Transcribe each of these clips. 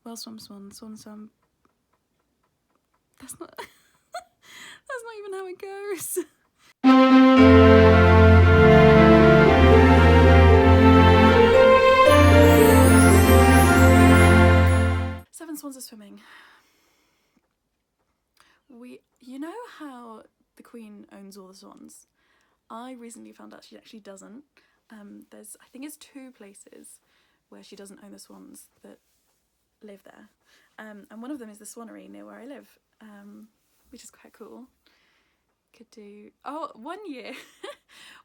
Well, swan. That's not. That's not even how it goes. Seven swans are swimming. You know how the Queen owns all the swans? I recently found out she actually doesn't. I think it's 2 places where she doesn't own the swans that live there. And one of them is the Swannery near where I live, which is quite cool. Could do... Oh, one year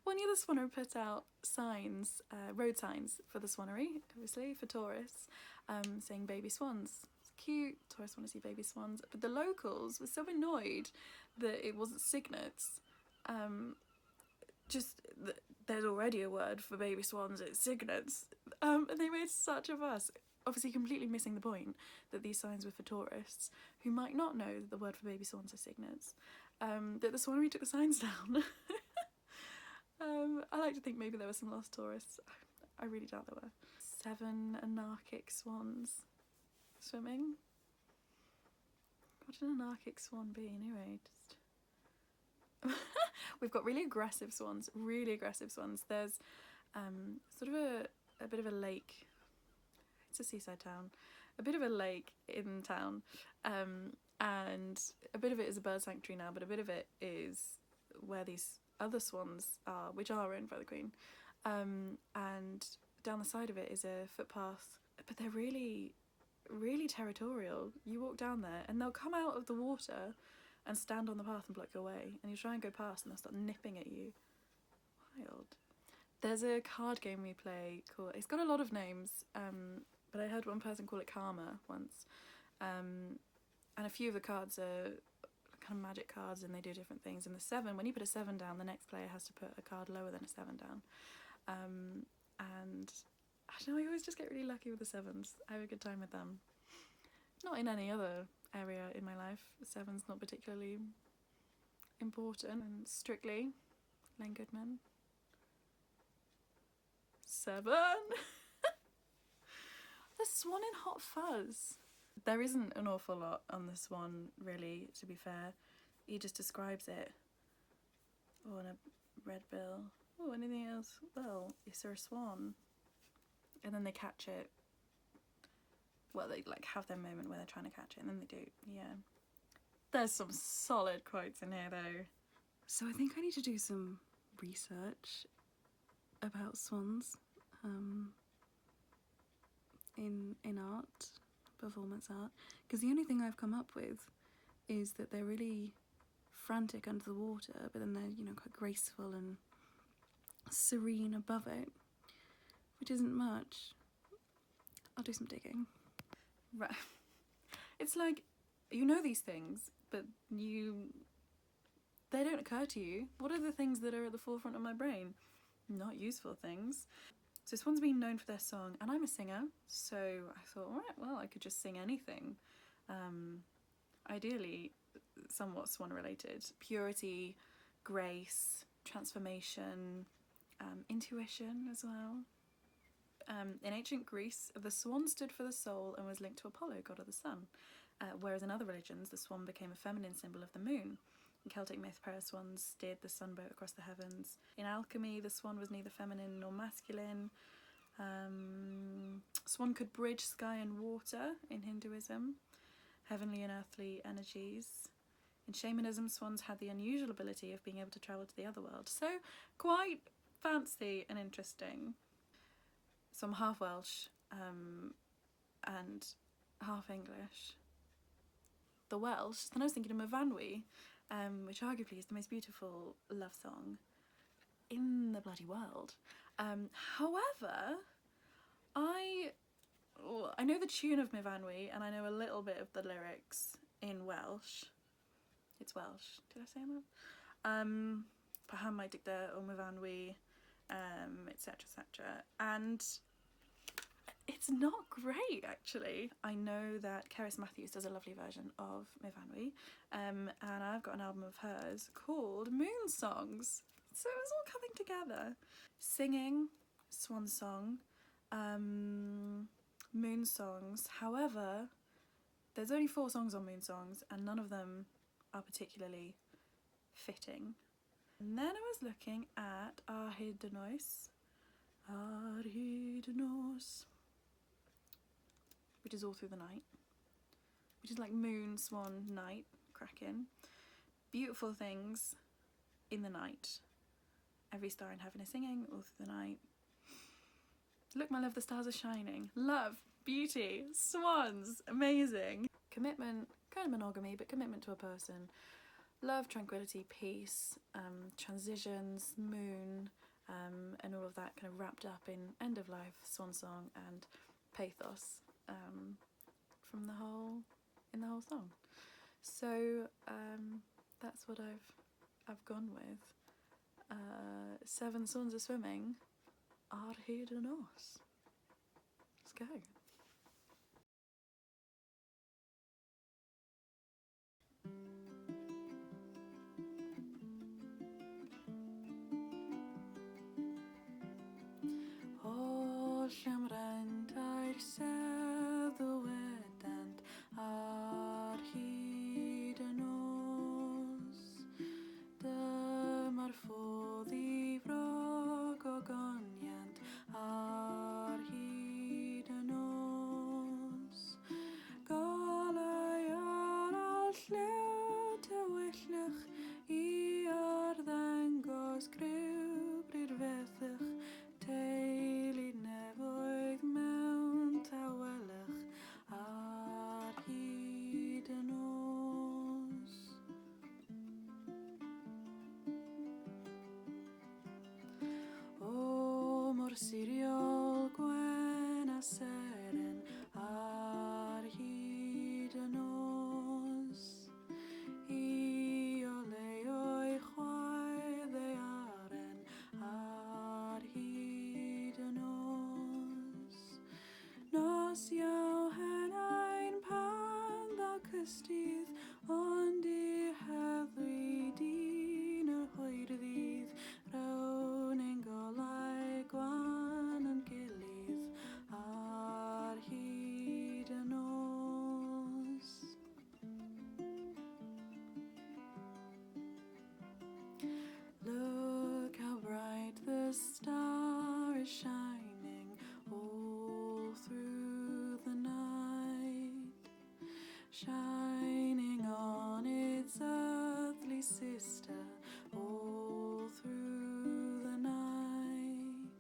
the Swannery put out signs, road signs for the Swannery, obviously, for tourists, saying baby swans. It's cute, tourists want to see baby swans. But the locals were so annoyed that it wasn't cygnets. There's already a word for baby swans, it's cygnets. And they made such a fuss, obviously completely missing the point that these signs were for tourists who might not know that the word for baby swans is cygnets. That the Swannery took the signs down. I like to think maybe there were some lost tourists. I really doubt there were. 7 anarchic swans swimming. What would an anarchic swan be anyway? We've got really aggressive swans. There's sort of a bit of a lake. It's a seaside town. A bit of a lake in town. And a bit of it is a bird sanctuary now, but a bit of it is where these other swans are, which are owned by the Queen. And down the side of it is a footpath, but they're really, really territorial. You walk down there and they'll come out of the water and stand on the path and block your way, and you try and go past and they'll start nipping at you. Wild. There's a card game we play called... It's got a lot of names, but I heard one person call it Karma once. And a few of the cards are kind of magic cards and they do different things. And the 7, when you put a 7 down, the next player has to put a card lower than a 7 down. And I don't know, I always just get really lucky with the 7s. I have a good time with them. Not in any other area in my life. The 7's not particularly important. And Strictly, Len Goodman. 7! The Swan in Hot Fuzz. There isn't an awful lot on the swan, really, to be fair. He just describes it. Oh, and a red bill. Oh, anything else? Well, is there a swan? And then they catch it. Well, they have their moment where they're trying to catch it, and then they do, yeah. There's some solid quotes in here, though. So I think I need to do some research about swans in art, performance art, because the only thing I've come up with is that they're really frantic under the water, but then they're, quite graceful and serene above it, which isn't much. I'll do some digging. Right. It's like, you know these things, but they don't occur to you. What are the things that are at the forefront of my brain? Not useful things. So Swans been known for their song, and I'm a singer, so I thought, all right, well, I could just sing anything. Ideally, somewhat swan related. Purity, grace, transformation, intuition as well. In ancient Greece, the swan stood for the soul and was linked to Apollo, god of the sun, whereas in other religions, the swan became a feminine symbol of the moon. In Celtic myth, pair of swans steered the sunboat across the heavens. In alchemy, the swan was neither feminine nor masculine. Swan could bridge sky and water in Hinduism, heavenly and earthly energies. In shamanism, swans had the unusual ability of being able to travel to the other world. So quite fancy and interesting. So I'm half Welsh and half English. The Welsh, then I was thinking of Myfanwy, which arguably is the most beautiful love song in the bloody world. However, I know the tune of Myfanwy and I know a little bit of the lyrics in Welsh. It's Welsh, did I say that? Paham mai digda o Myfanwy, etc, etc. And it's not great, actually. I know that Cerys Matthews does a lovely version of Myfanwy, and I've got an album of hers called Moon Songs. So it was all coming together. Singing, swan song, Moon songs. However, there's only 4 songs on Moon songs, and none of them are particularly fitting. And then I was looking at Ar Hyd y Nos, which is All Through the Night, which is like Moon, Swan, Night, cracking. Beautiful things in the night. Every star in heaven is singing, all through the night. Look, my love, the stars are shining. Love, beauty, swans, amazing. Commitment, kind of monogamy, but commitment to a person. Love, tranquility, peace, transitions, moon, and all of that kind of wrapped up in end of life, swan song, and pathos in the whole song. So that's what I've gone with. 7 swans are swimming. Ar Hyd y Nos. Let's go. O llamrand a'r sedd o wedant ar hyd y nos. Dyma'r ffodd I frog o goniant ar hyd y nos. Golau ar allio tywyllach I arddangos griw bryd fethych teulu nefoedd mewn tawelach ar hyd y nos. O mor siriol gwen a seren ar hyd y nos. I o leo'i chwaedd ei aren ar hyd y nos. Nos iaw hen ein pan ddaw cystydd, ond I heddlu dyn yr hwyr ddydd, rown ein golau gwan yn gilydd ar hyd y nos. Look how bright the star is shining all through the night, shining on its earthly sister all through the night.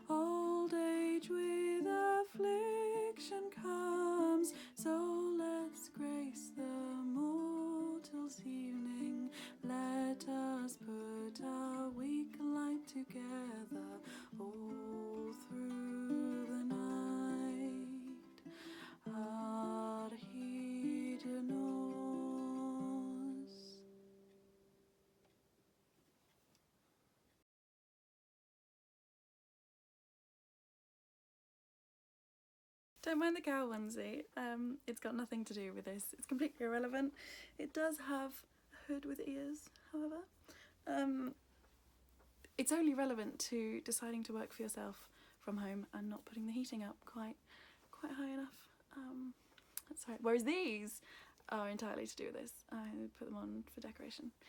Old age with affliction comes, so let's grace the mortal's evening. Let us put our weak light together all through the night. Ar hyd y nos. Don't mind the cow onesie. It's got nothing to do with this. It's completely irrelevant. It does have a hood with ears, however. It's only relevant to deciding to work for yourself from home and not putting the heating up quite high enough. That's right. Whereas these are entirely to do with this. I put them on for decoration.